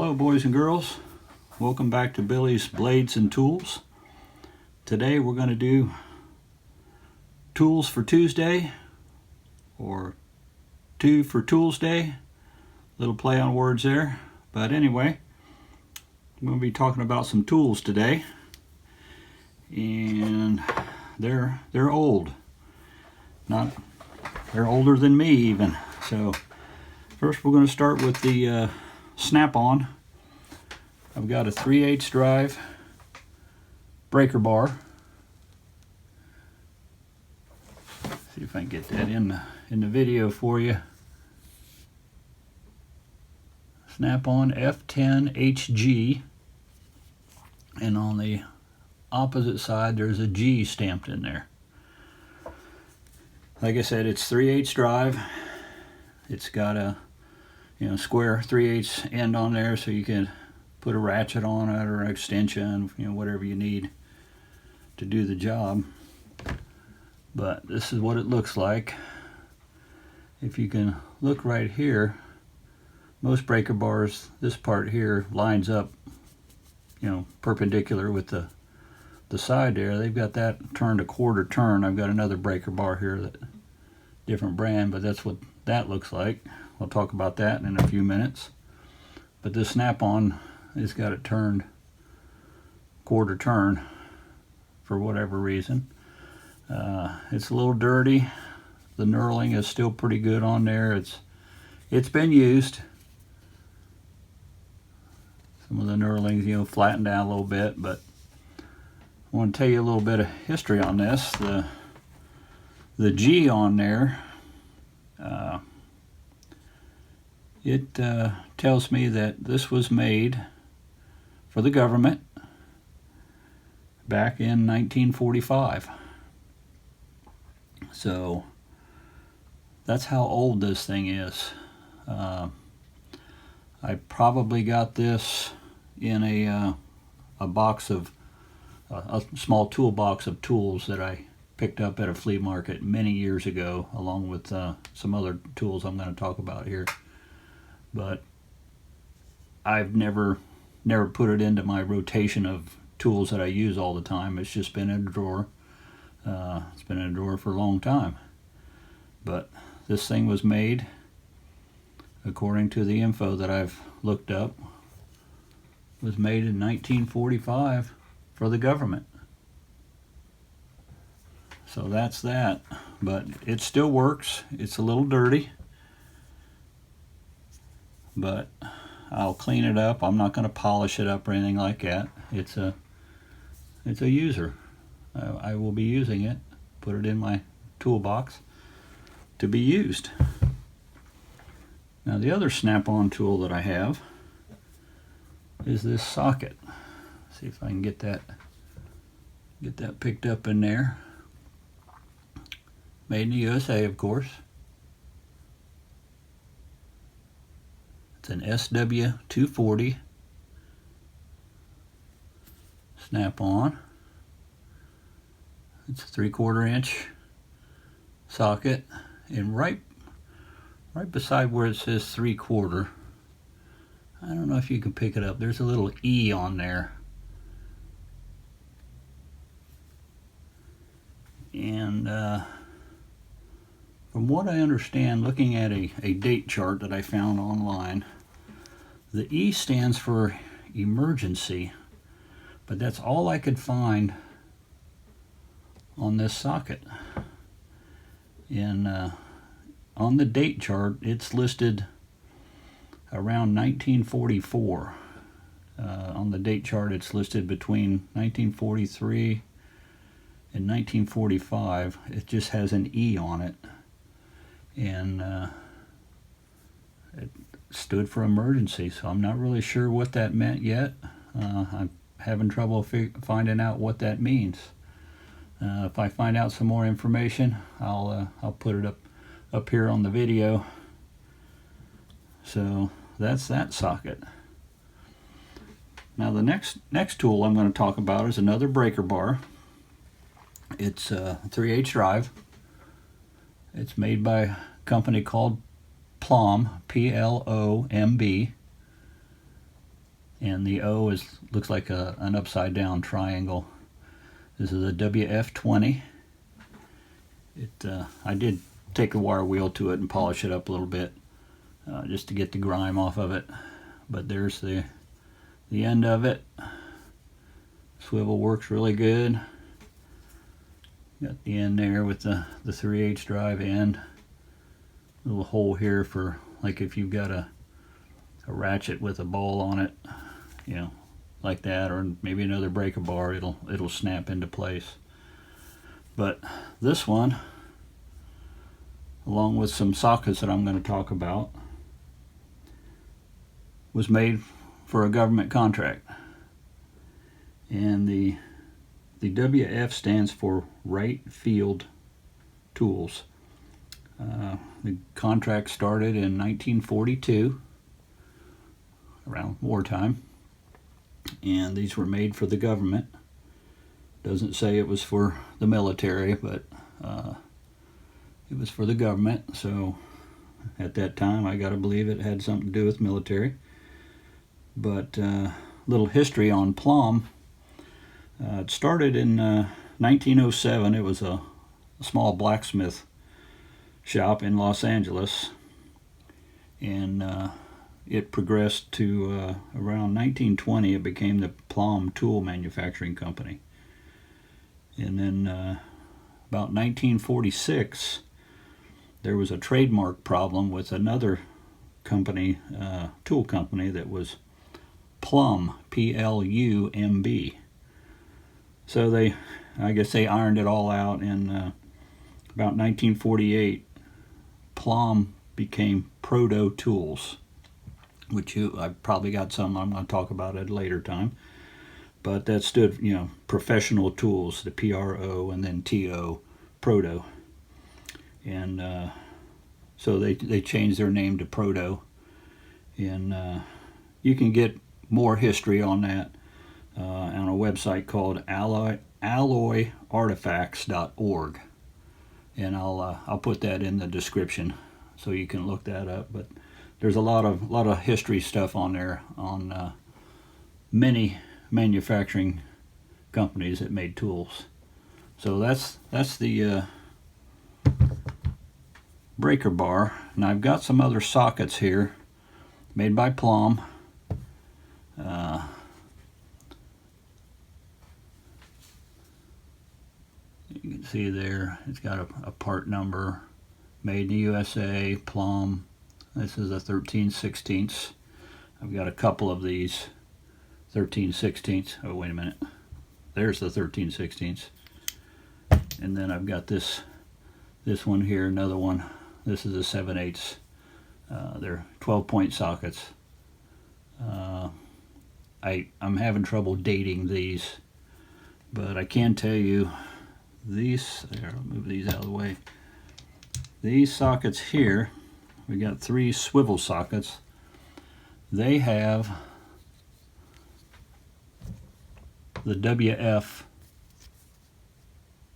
Hello boys and girls, welcome back to Billy's Blades and Tools. Today we're going to do tools for Tuesday, or two for Toolsday. Little play on words there, but anyway, I'm going to be talking about some tools today, and they're old. They're older than me even. So first we're going to start with the snap-on. I've got a 3/8 drive breaker bar. See if I can get that in the video for you. Snap-on F10HG, and on the opposite side there's a G stamped in there. Like I said, it's 3/8 drive. It's got a square 3/8 end on there, so you can put a ratchet on it or an extension, whatever you need to do the job. But this is what it looks like. If you can look right here, most breaker bars, this part here lines up, perpendicular with the side there. They've got that turned a quarter turn. I've got another breaker bar here, that different brand, but that's what that looks like. I'll talk about that in a few minutes. But this snap-on has got it turned quarter turn for whatever reason. It's a little dirty. The knurling is still pretty good on there. It's been used. Some of the knurlings, flattened out a little bit, but I want to tell you a little bit of history on this. The G on there, it tells me that this was made for the government back in 1945. So that's how old this thing is. I probably got this in a box of a small toolbox of tools that I picked up at a flea market many years ago, along with some other tools I'm going to talk about here. But I've never put it into my rotation of tools that I use all the time. It's just been in a drawer. It's been in a drawer for a long time. But this thing was made, according to the info that I've looked up, was made in 1945 for the government. So that's that. But it still works. It's a little dirty, but I'll clean it up. I'm not going to polish it up or anything like that. It's a user. I will be using it. Put it in my toolbox to be used. Now the other snap-on tool that I have is this socket. See if I can get that picked up in there. Made in the USA, of course. It's an SW240 snap-on. It's a 3/4 inch socket, and right beside where it says 3/4, I don't know if you can pick it up, there's a little E on there. And from what I understand, looking at a date chart that I found online, the E stands for emergency, but that's all I could find on this socket. And on the date chart, it's listed around 1944. On the date chart, it's listed between 1943 and 1945. It just has an E on it, and it stood for emergency, so I'm not really sure what that meant yet. I'm having trouble finding out what that means. If I find out some more information, I'll put it up here on the video. So that's that socket. Now the next tool I'm going to talk about is another breaker bar. It's a 3/8 drive. It's made by a company called Plomb, Plomb. and the O looks like an upside down triangle. This is a WF20. I did take a wire wheel to it and polish it up a little bit just to get the grime off of it. But there's the end of it. Swivel works really good. Got the end there with the 3/8 drive end. Little hole here for like if you've got a ratchet with a ball on it, you know, like that, or maybe another breaker bar, it'll snap into place. But this one, along with some sockets that I'm going to talk about, was made for a government contract. And the WF stands for Right Field Tools. The contract started in 1942, around wartime, and these were made for the government. Doesn't say it was for the military, but it was for the government, so at that time I gotta believe it had something to do with military. But little history on Plum. It started in 1907. It was a small blacksmith shop in Los Angeles, and it progressed to around 1920. It became the Plum Tool Manufacturing Company. And then about 1946, there was a trademark problem with another company, tool company, that was Plumb, Plumb. So I guess they ironed it all out, and about 1948, Plumb became Proto Tools, which I probably got some I'm going to talk about at a later time. But that stood, professional tools, the PRO, and then TO, Proto. And so they changed their name to Proto. And you can get more history on that on a website called alloyartifacts.org. And I'll put that in the description so you can look that up. But there's a lot of history stuff on there on many manufacturing companies that made tools. So that's the breaker bar. And I've got some other sockets here made by Plumb. You can see there it's got a part number, made in the USA, Plumb. This is a 13/16. I've got a couple of these 13/16. Oh, wait a minute. There's the 13/16. And then I've got this one here, another one. This is a 7/8. They're 12-point sockets. I'm having trouble dating these, but I can tell you these. There, I'll move these out of the way. These sockets here, we got 3 swivel sockets. They have the WF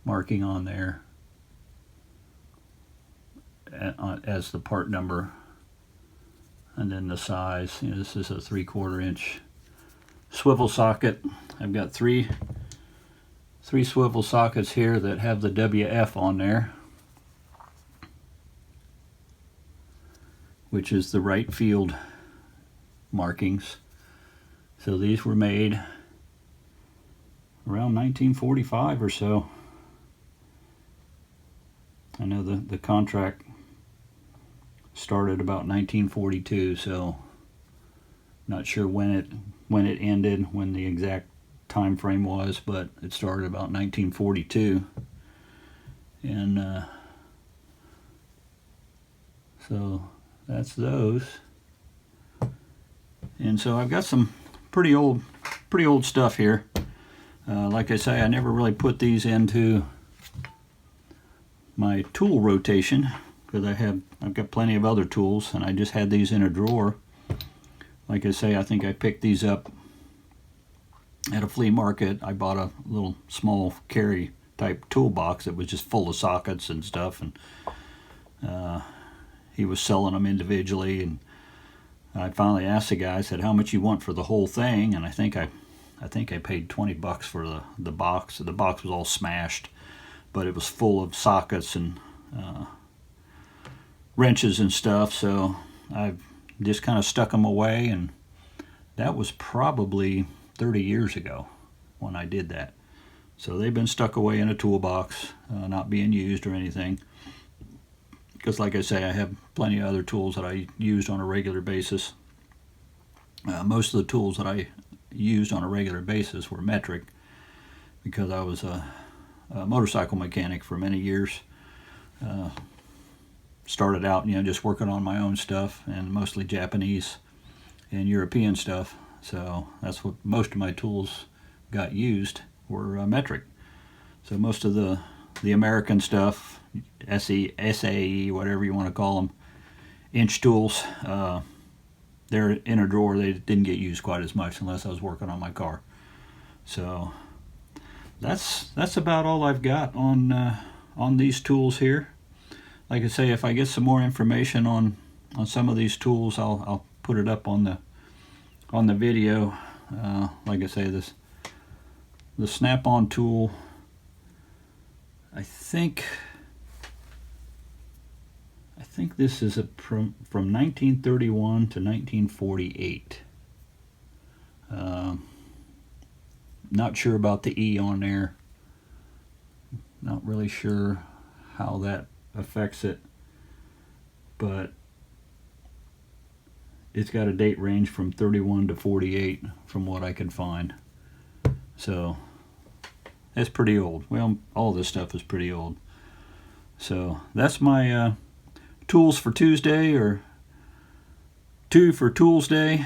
marking on there as the part number, and then the size. This is a 3/4 inch swivel socket. I've got three swivel sockets here that have the WF on there, which is the right field markings. So these were made around 1945 or so. I know the contract started about 1942, so not sure when it ended, when the exact time frame was, but it started about 1942. And so that's those. And so I've got some pretty old stuff here. Like I say, I never really put these into my tool rotation because I've got plenty of other tools, and I just had these in a drawer. Like I say, I think I picked these up at a flea market. I bought a little small carry type toolbox that was just full of sockets and stuff, and he was selling them individually, and I finally asked the guy, I said, how much you want for the whole thing? And I think I paid $20 for the box. The box was all smashed, but it was full of sockets and wrenches and stuff, so I've just kind of stuck them away, and that was probably 30 years ago when I did that. So they've been stuck away in a toolbox, not being used or anything, because like I say, I have plenty of other tools that I used on a regular basis. Most of the tools that I used on a regular basis were metric, because I was a motorcycle mechanic for many years. Started out, just working on my own stuff, and mostly Japanese and European stuff. So that's what most of my tools got used were metric. So most of the American stuff, SAE, whatever you want to call them, inch tools, they're in a drawer. They didn't get used quite as much unless I was working on my car. So that's about all I've got on these tools here. Like I say, if I get some more information on some of these tools, I'll put it up on the video. Like I say, the snap-on tool, I think this is from 1931 to 1948. Not sure about the E on there. Not really sure how that affects it, but it's got a date range from 31 to 48 from what I can find. So it's pretty old. Well, all this stuff is pretty old. So that's my tools for Tuesday, or 2 for Toolsday.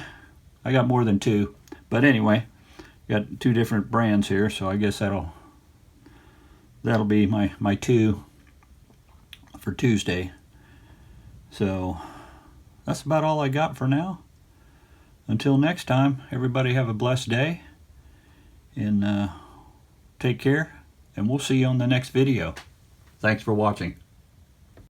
I got more than 2, but anyway, got 2 different brands here, so I guess that'll be my 2 for Tuesday. So that's about all I got for now. Until next time, everybody have a blessed day, and take care, and we'll see you on the next video. Thanks for watching.